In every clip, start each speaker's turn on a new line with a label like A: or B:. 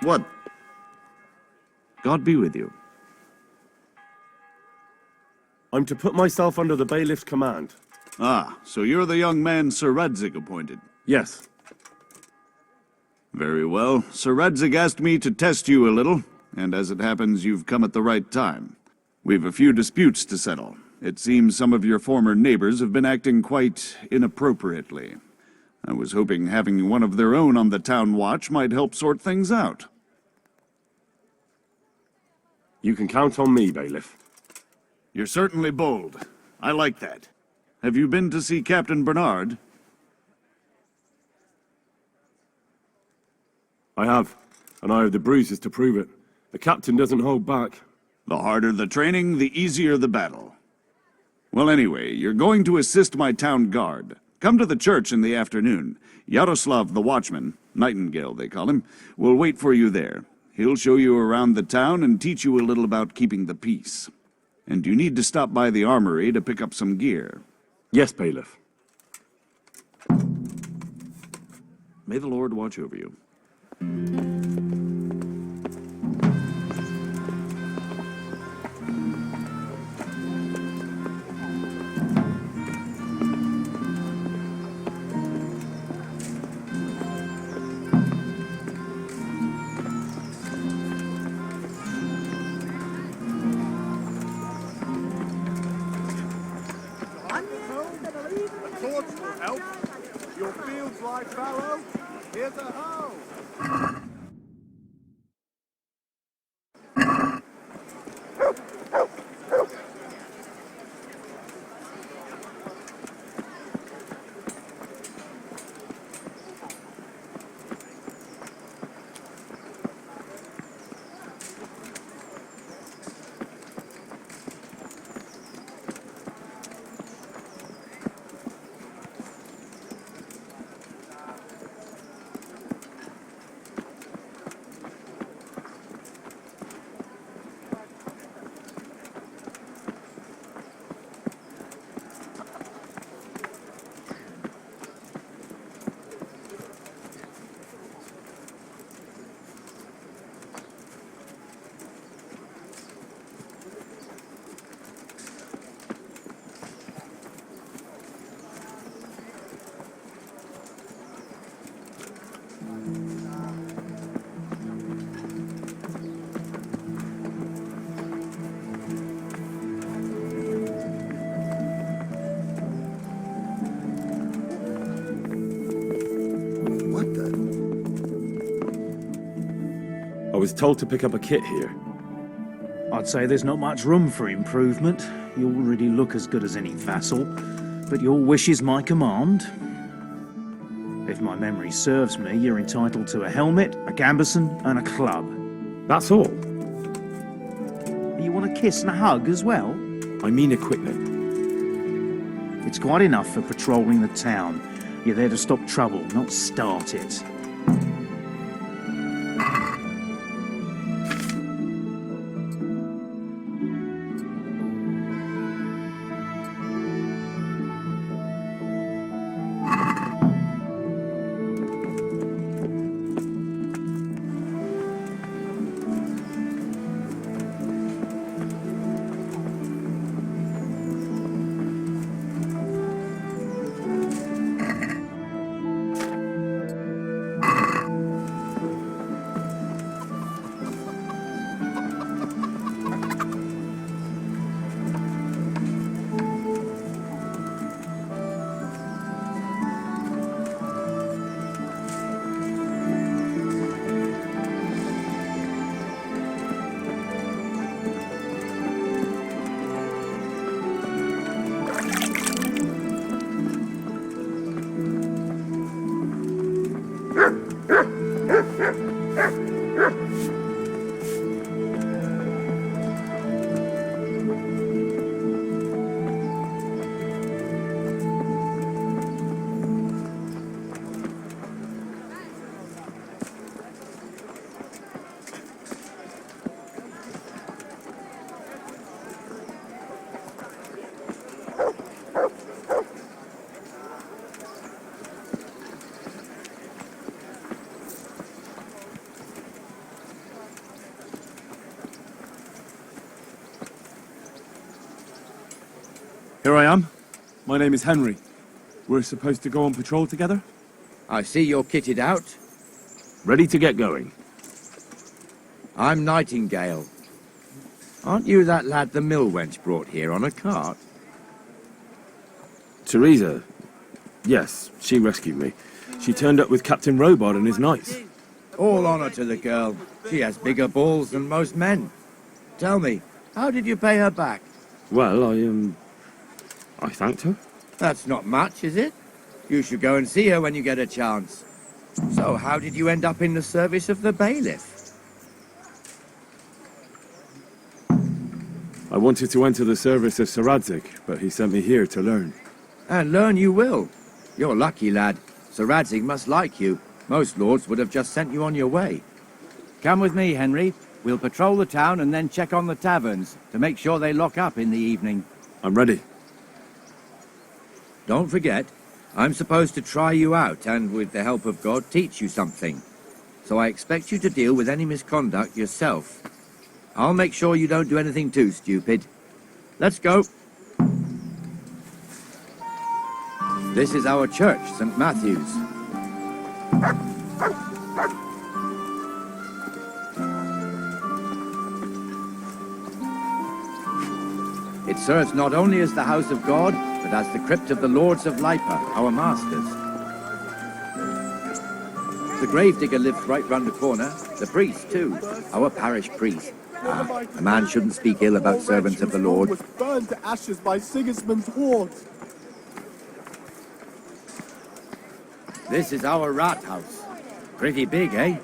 A: What?
B: God be with you.
C: I'm to put myself under the bailiff's command.
A: Ah, so you're the young man Sir Radzig appointed.
C: Yes.
A: Very well. Sir Radzig asked me to test you a little, and as it happens, you've come at the right time. We've a few disputes to settle. It seems some of your former neighbors have been acting quite inappropriately. I was hoping having one of their own on the town watch might help sort things out.
C: You can count on me, bailiff.
A: You're certainly bold. I like that. Have you been to see Captain Bernard?
C: I have, and I have the bruises to prove it. The captain doesn't hold back.
A: The harder the training, the easier the battle. Well, anyway, you're going to assist my town guard. Come to the church in the afternoon. Yaroslav the watchman, Nightingale they call him, will wait for you there. He'll show you around the town and teach you a little about keeping the peace. And you need to stop by the armory to pick up some gear.
C: Yes, bailiff.
A: May the Lord watch over you.
D: Your fields lie fallow. Here's a hoe.
E: What the?
C: I was told to pick up a kit here.
F: I'd say there's not much room for improvement. You already look as good as any vassal, but your wish is my command. If my memory serves me, you're entitled to a helmet, a gambeson, and a club.
C: That's all.
F: You want a kiss and a hug as well?
C: I mean equipment.
F: It's quite enough for patrolling the town. You're there to stop trouble, not start it.
C: Here I am. My name is Henry. We're supposed to go on patrol together?
G: I see you're kitted out.
C: Ready to get going.
G: I'm Nightingale. Aren't you that lad the mill wench brought here on a cart?
C: Teresa. Yes, she rescued me. She turned up with Captain Robard and his knights.
G: All honor to the girl. She has bigger balls than most men. Tell me, how did you pay her back?
C: Well, I thanked her.
G: That's not much, is it? You should go and see her when you get a chance. So how did you end up in the service of the bailiff?
C: I wanted to enter the service of Sir Radzig, but he sent me here to learn.
G: And learn you will. You're lucky, lad. Sir Radzig must like you. Most lords would have just sent you on your way. Come with me, Henry. We'll patrol the town and then check on the taverns to make sure they lock up in the evening.
C: I'm ready.
G: Don't forget, I'm supposed to try you out and, with the help of God, teach you something. So I expect you to deal with any misconduct yourself. I'll make sure you don't do anything too stupid. Let's go. This is our church, St. Matthew's. It serves not only as the house of God, but as the crypt of the lords of Lipa, our masters. The gravedigger lives right round the corner. The priest, too. Our parish priest. A man shouldn't speak ill about servants of the Lord.
D: Was burned to ashes by Sigismund's horde.
G: This is our rat house. Pretty big, eh?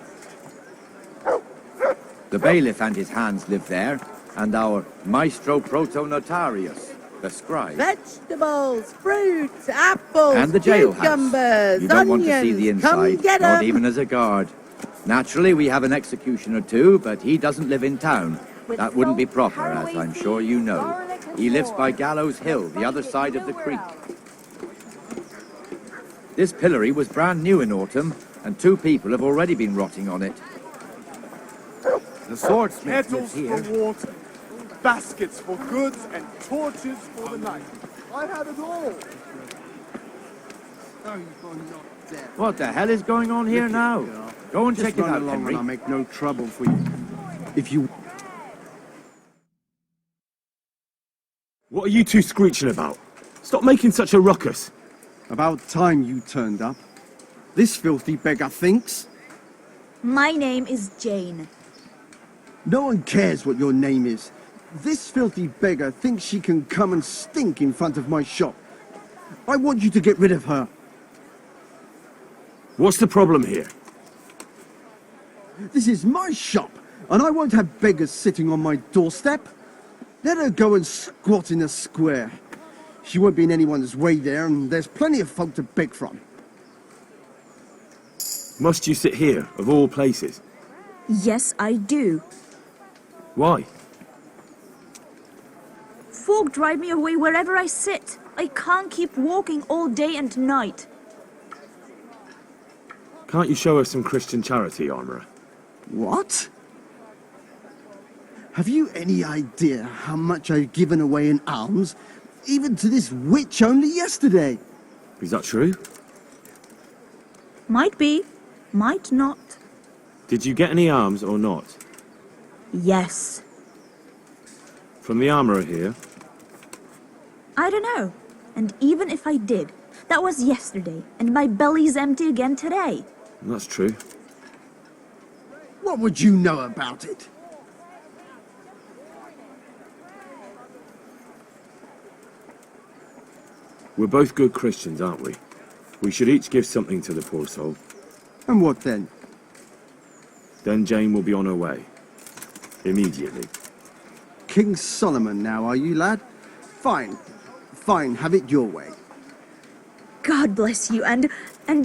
G: The bailiff and his hands live there, and our maestro proto-notarius, the scribe.
H: Vegetables, fruits, apples,
G: And the jailhouse.
H: cucumbers,
G: You don't want
H: onions.
G: to see the
H: Come
G: inside,
H: get
G: not
H: 'em.
G: even as a guard. Naturally, we have an executioner too, but he doesn't live in town. That wouldn't be proper, as I'm sure you know. He lives by Gallows Hill, the other side of the creek. This pillory was brand new in autumn, and 2 people have already been rotting on it. The swordsmith
D: Kettles
G: lives here.
D: for water, baskets for goods, and torches for the night. I had it all.
G: What the hell is going on here now? Go and check it out, Henry.
E: I'll make no trouble for you. If you...
C: What are you two screeching about? Stop making such a ruckus.
E: About time you turned up. This filthy beggar thinks.
I: My name is Jane.
E: No one cares what your name is. This filthy beggar thinks she can come and stink in front of my shop. I want you to get rid of her.
C: What's the problem here?
E: This is my shop, and I won't have beggars sitting on my doorstep. Let her go and squat in a square. She won't be in anyone's way there, and there's plenty of folk to beg from.
C: Must you sit here, of all places?
I: Yes, I do.
C: Why?
I: Folk drive me away wherever I sit. I can't keep walking all day and night.
C: Can't you show us some Christian charity, Armourer?
E: What? Have you any idea how much I've given away in alms, even to this witch only yesterday?
C: Is that true?
I: Might be, might not.
C: Did you get any alms or not?
I: Yes.
C: From the Armourer here?
I: I don't know. And even if I did, that was yesterday, and my belly's empty again today.
C: That's true.
E: What would you know about it?
C: We're both good Christians, aren't we? We should each give something to the poor soul.
E: And what then?
C: Then Jane will be on her way. Immediately.
E: King Solomon now, are you, lad? Fine. Fine, have it your way.
I: God bless you, and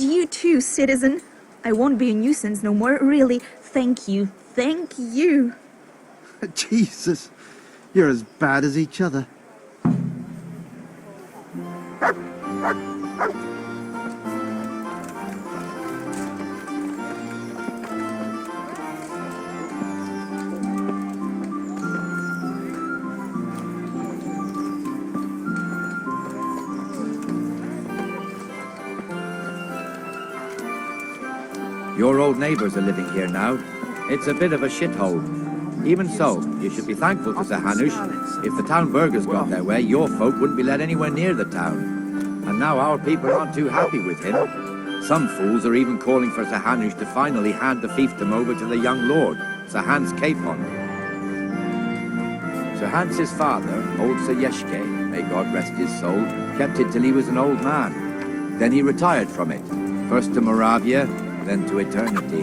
I: you too, citizen. I won't be a nuisance no more, really. Thank you, thank you.
E: Jesus, you're as bad as each other.
G: Your old neighbours are living here now. It's a bit of a shithole. Even so, you should be thankful to Sir Hanush. If the town burghers got their way, your folk wouldn't be let anywhere near the town. And now our people aren't too happy with him. Some fools are even calling for Sir Hanush to finally hand the fiefdom over to the young lord, Sir Hans Capon. Sir Hans's father, old Sir Yeshke, may God rest his soul, kept it till he was an old man. Then he retired from it, first to Moravia, then to eternity.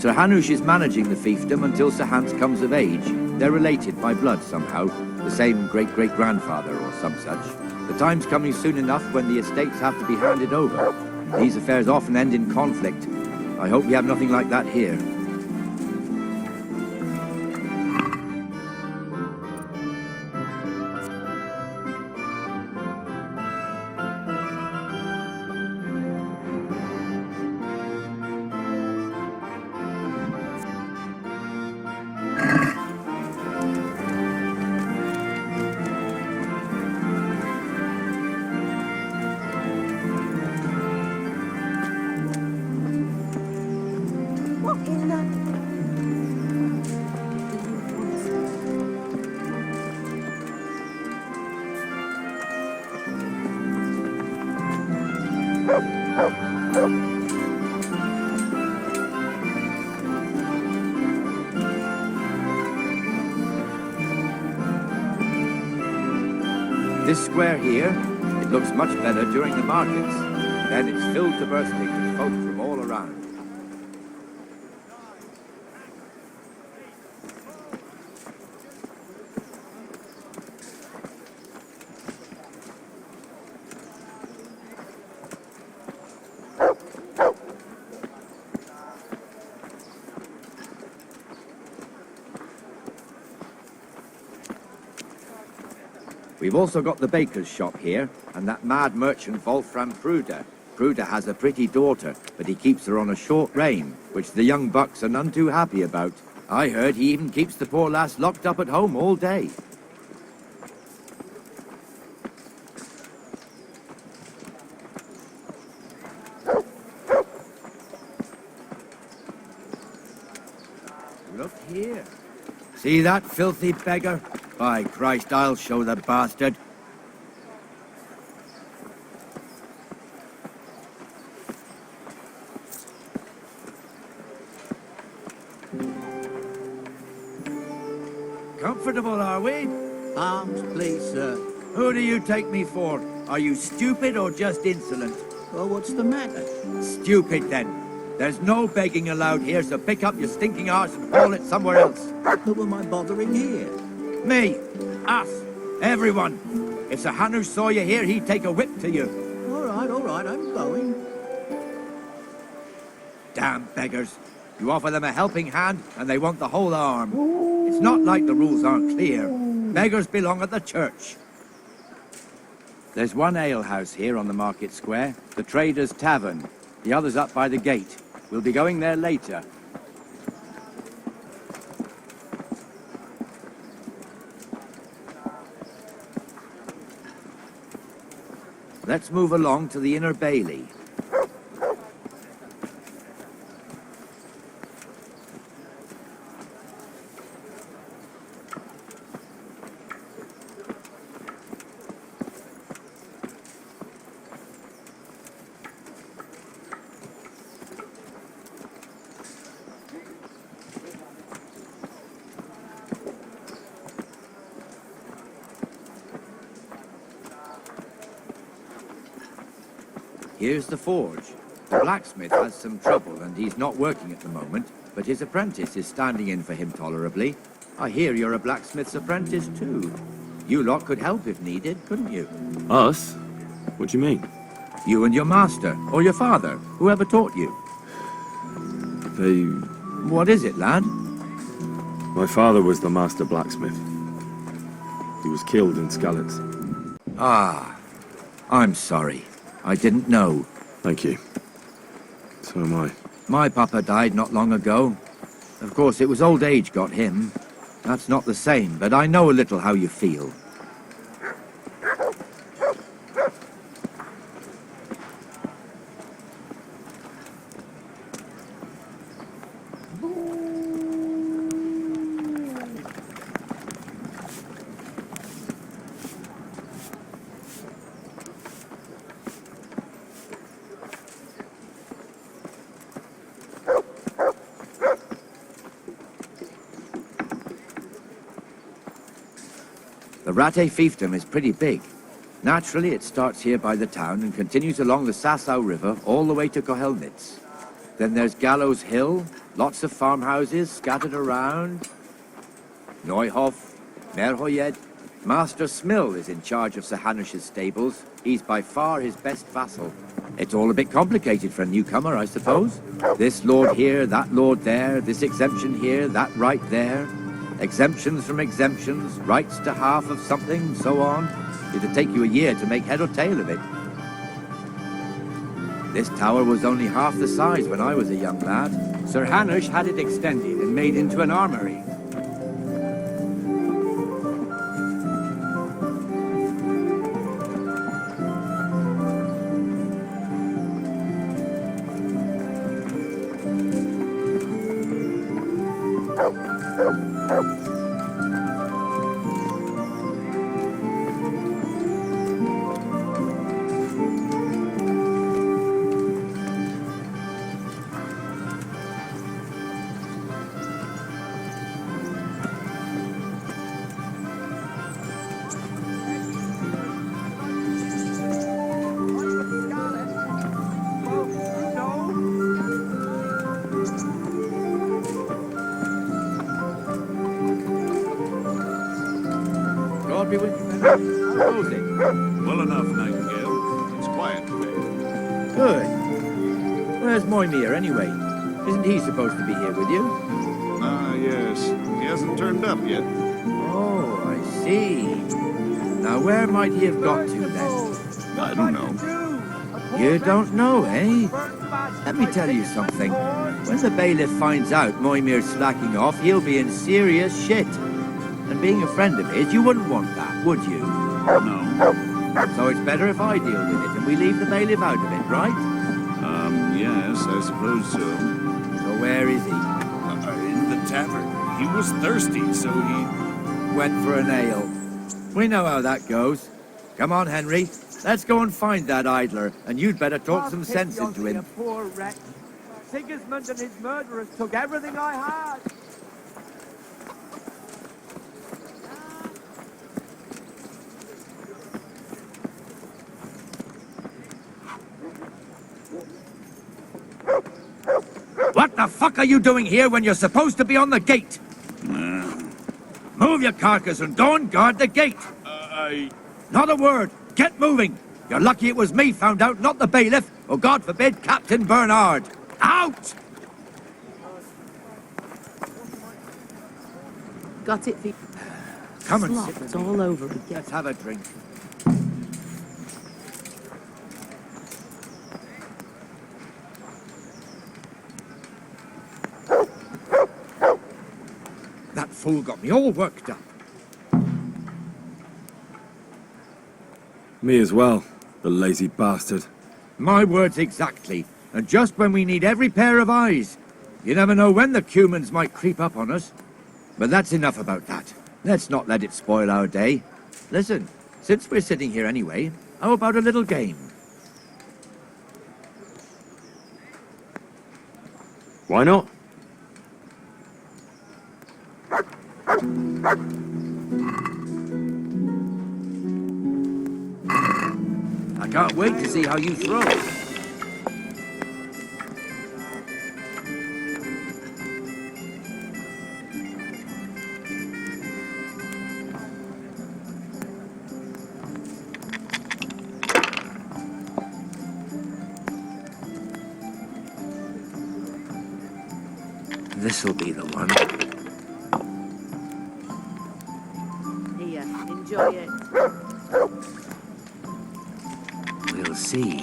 G: Sir Hanush is managing the fiefdom until Sir Hans comes of age. They're related by blood somehow, the same great-great-grandfather or some such. The time's coming soon enough when the estates have to be handed over. These affairs often end in conflict. I hope we have nothing like that here. This square here, it looks much better during the markets. Then it's filled to bursting with folk from all around. We've also got the baker's shop here, and that mad merchant Wolfram Pruder. Pruder has a pretty daughter, but he keeps her on a short rein, which the young bucks are none too happy about. I heard he even keeps the poor lass locked up at home all day. Look here. See that filthy beggar? By Christ, I'll show the bastard. Comfortable, are we?
J: Arms, please, sir.
G: Who do you take me for? Are you stupid or just insolent?
J: Well, what's the matter?
G: Stupid, then. There's no begging allowed here, so pick up your stinking arse and haul it somewhere else.
J: Who am I bothering here?
G: Me, us, everyone. If Sir Hanush saw you here, he'd take a whip to you.
J: All right, I'm going.
G: Damn beggars. You offer them a helping hand, and they want the whole arm. It's not like the rules aren't clear. Beggars belong at the church. There's one alehouse here on the market square, the Trader's Tavern. The other's up by the gate. We'll be going there later. Let's move along to the Inner Bailey. Here's the forge. The blacksmith has some trouble and he's not working at the moment, but his apprentice is standing in for him tolerably. I hear you're a blacksmith's apprentice too. You lot could help if needed, couldn't you?
C: Us? What do you mean?
G: You and your master, or your father, whoever taught you.
C: They...
G: What is it, lad?
C: My father was the master blacksmith. He was killed in Skalitz.
G: Ah, I'm sorry. I didn't know.
C: Thank you. So am I.
G: My papa died not long ago. Of course, it was old age got him. That's not the same, but I know a little how you feel. The Ratte fiefdom is pretty big. Naturally, it starts here by the town and continues along the Sasau River all the way to Kohelnitz. Then there's Gallows Hill, lots of farmhouses scattered around. Neuhof, Merhoyed. Master Smill is in charge of Sir Hanush's stables. He's by far his best vassal. It's all a bit complicated for a newcomer, I suppose. This lord here, that lord there, this exemption here, that right there. Exemptions from exemptions, rights to half of something, so on. It'd take you a year to make head or tail of it. This tower was only half the size when I was a young lad. Sir Hanush had it extended and made into an armory. God be with you. Suppose it.
A: Well enough, Nightingale. It's quiet today.
G: Good. Where's Moimir anyway? Isn't he supposed to be here with you?
A: Ah, yes. He hasn't turned up yet.
G: Oh, I see. Now where might he have got to then?
A: I don't know.
G: You don't know, eh? Let me tell you something. When the bailiff finds out Moimir's slacking off, he'll be in serious shit. And being a friend of his, you wouldn't want that, would you?
A: No.
G: So it's better if I deal with it and we leave the bailiff out of it, right?
A: Yes, I suppose so.
G: So where is he?
A: In the tavern. He was thirsty, so he...
G: Went for an ale. We know how that goes. Come on, Henry. Let's go and find that idler, and you'd better talk some sense into him.
D: Poor wretch. Sigismund and his murderers took everything I had.
G: What the fuck are you doing here when you're supposed to be on the gate? Move your carcass and don't guard the gate. Not a word. Get moving. You're lucky it was me found out, not the bailiff, or God forbid, Captain Bernard. Out!
H: Got it for
G: Come and
H: Slop,
G: sit with
H: it's
G: me.
H: all over again.
G: Let's have a drink. That fool got me all worked up.
C: Me as well, the lazy bastard.
G: My words exactly. And just when we need every pair of eyes. You never know when the Cumans might creep up on us. But that's enough about that. Let's not let it spoil our day. Listen, since we're sitting here anyway, how about a little game?
C: Why not?
G: I can't wait to see how you throw. This'll be the one.
H: Here, enjoy it.
G: We'll see.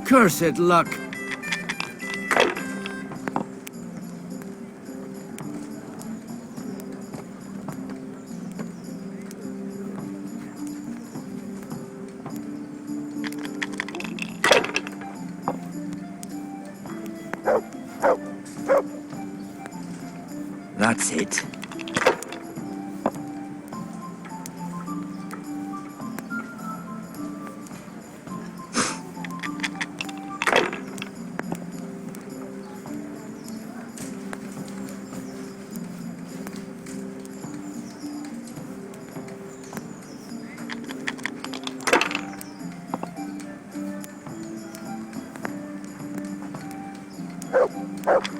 G: Cursed luck. That's it.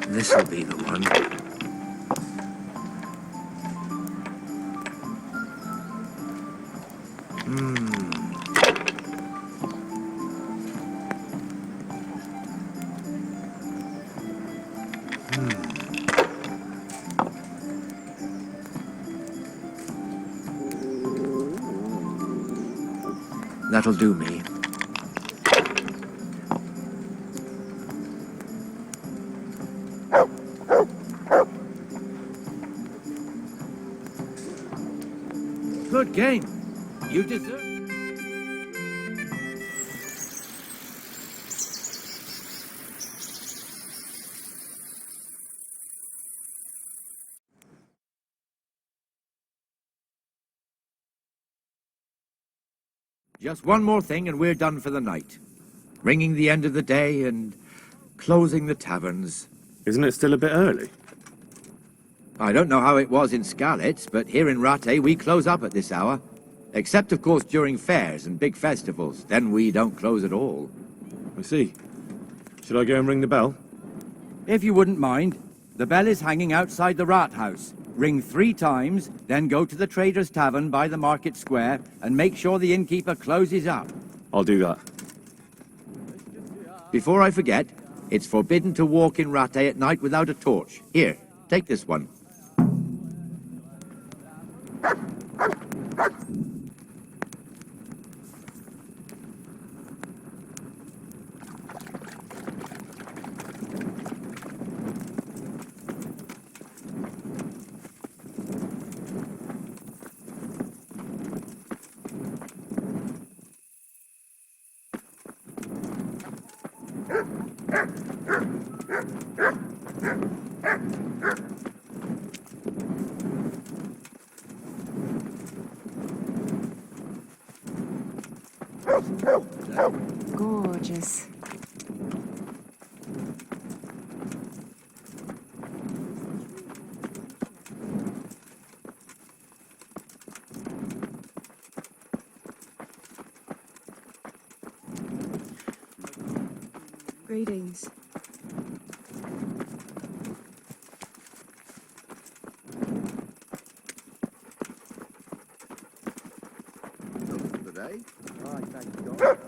C: This'll be the one. That'll do me.
G: Good game. You deserve. Just one more thing and we're done for the night. Ringing the end of the day and closing the taverns.
C: Isn't it still a bit early?
G: I don't know how it was in Scarlet, but here in Rattay we close up at this hour. Except, of course, during fairs and big festivals. Then we don't close at all.
C: I see. Should I go and ring the bell?
G: If you wouldn't mind, the bell is hanging outside the Rat House. Ring 3 times, then go to the Trader's Tavern by the Market Square and make sure the innkeeper closes up.
C: I'll do that.
G: Before I forget, it's forbidden to walk in Rattay at night without a torch. Here, take this one.
K: Gorgeous. Greetings.
E: Today? I thank God.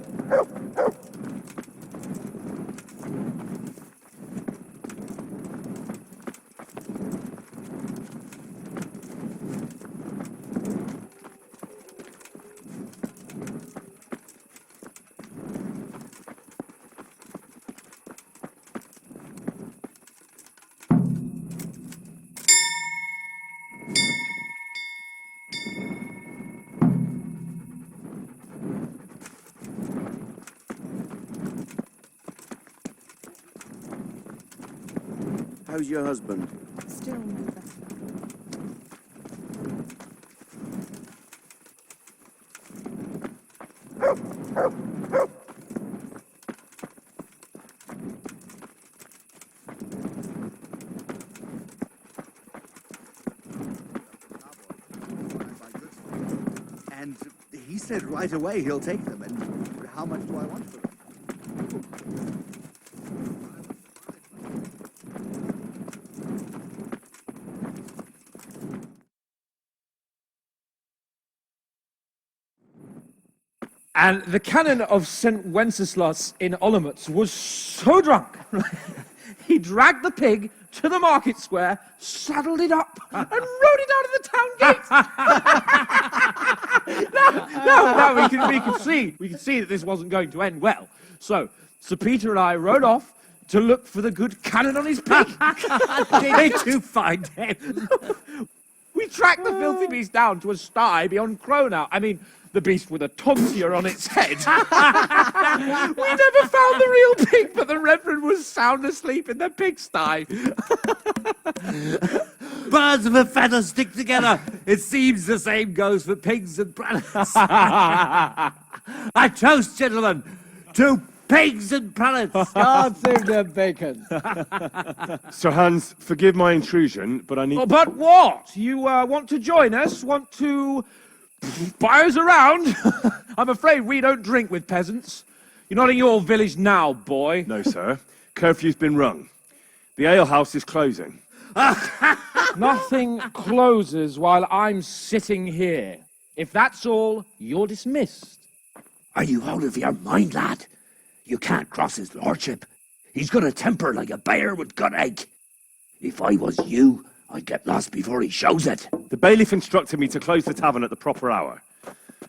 B: How's your husband?
K: Still no better.
B: And he said right away he'll take them. And how much do I want for them?
L: And the canon of St. Wenceslas in Olomouc was so drunk, he dragged the pig to the market square, saddled it up, and rode it out of the town gate. No, we could see that this wasn't going to end well. So, Sir Peter and I rode off to look for the good canon on his pig.
J: Did you find him?
L: We tracked the filthy beast down to a sty beyond Cronau. I mean, the beast with a tonsure on its head. We never found the real pig, but the Reverend was sound asleep in the pigsty.
J: Birds of a feather stick together. It seems the same goes for pigs and planets. I toast, gentlemen, to pigs and planets.
G: Can't save their bacon.
C: Sir Hans, forgive my intrusion, but I need...
L: Oh, but what? You want to join us? Want to buy us around? I'm afraid we don't drink with peasants. You're not in your village now, boy.
C: No, sir. Curfew's been rung. The alehouse is closing.
L: Nothing closes while I'm sitting here. If that's all, you're dismissed.
J: Are you out of your mind, lad? You can't cross his lordship. He's got a temper like a bear with gut ache. If I was you, I'd get lost before he shows it.
C: The bailiff instructed me to close the tavern at the proper hour.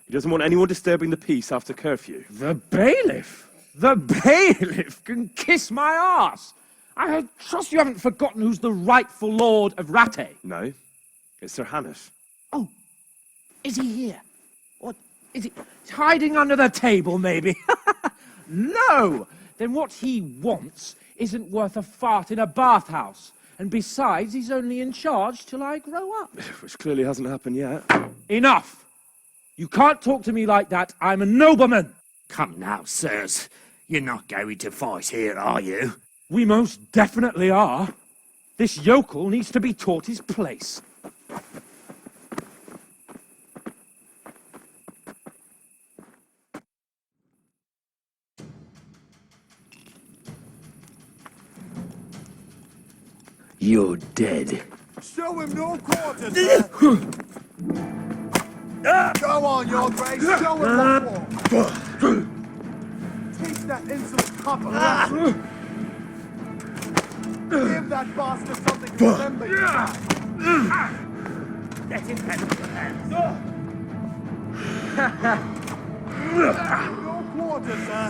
C: He doesn't want anyone disturbing the peace after curfew.
L: The bailiff? The bailiff can kiss my arse. I trust you haven't forgotten who's the rightful lord of Rattay.
C: No, it's Sir Hannes.
L: Oh, is he here? What, is he hiding under the table, maybe? No! Then what he wants isn't worth a fart in a bathhouse. And besides, he's only in charge till I grow up.
C: Which clearly hasn't happened yet.
L: Enough! You can't talk to me like that. I'm a nobleman.
J: Come now, sirs. You're not going to fight here, are you?
L: We most definitely are. This yokel needs to be taught his place.
J: You're dead.
D: Show him no quarter, sir. Go on, your grace. Show him that war. Teach that insolent cop a lesson. Give that bastard something to remember.
J: Let him have your hands.
D: No quarter, sir.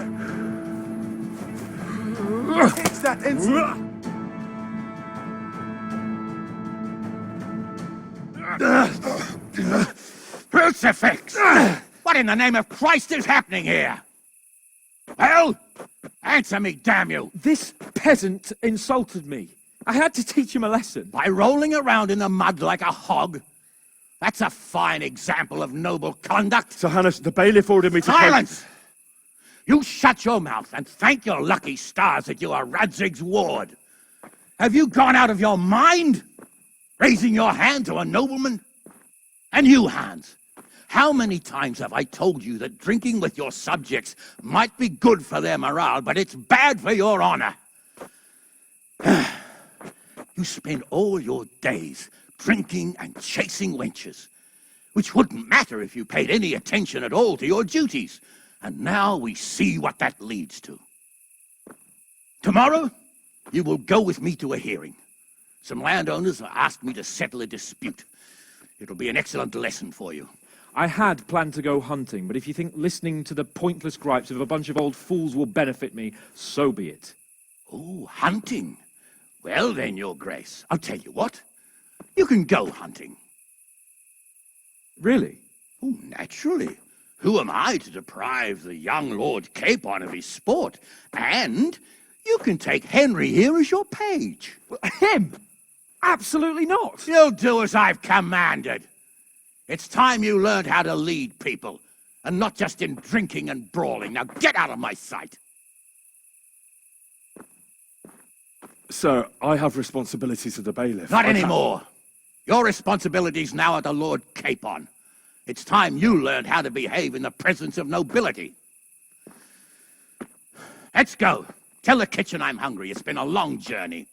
D: Teach that insolent...
J: Crucifix! What in the name of Christ is happening here? Well, answer me, damn you!
L: This peasant insulted me. I had to teach him a lesson.
J: By rolling around in the mud like a hog? That's a fine example of noble conduct.
C: Sir Hannes, the bailiff ordered me to...
J: Silence! You shut your mouth and thank your lucky stars that you are Radzig's ward. Have you gone out of your mind? Raising your hand to a nobleman? And you, Hans, how many times have I told you that drinking with your subjects might be good for their morale, but it's bad for your honor? You spend all your days drinking and chasing wenches, which wouldn't matter if you paid any attention at all to your duties. And now we see what that leads to. Tomorrow, you will go with me to a hearing. Some landowners have asked me to settle a dispute. It'll be an excellent lesson for you.
L: I had planned to go hunting, but if you think listening to the pointless gripes of a bunch of old fools will benefit me, so be it.
J: Oh, hunting. Well then, your grace, I'll tell you what. You can go hunting.
L: Really?
J: Oh, naturally. Who am I to deprive the young Lord Capon of his sport? And you can take Henry here as your page.
L: Him? Absolutely not.
J: You'll do as I've commanded. It's time you learned how to lead people, and not just in drinking and brawling. Now get out of my sight.
C: Sir, I have responsibilities to the bailiff.
J: Not anymore. Your responsibilities now are the Lord Capon. It's time you learned how to behave in the presence of nobility. Let's go. Tell the kitchen I'm hungry. It's been a long journey.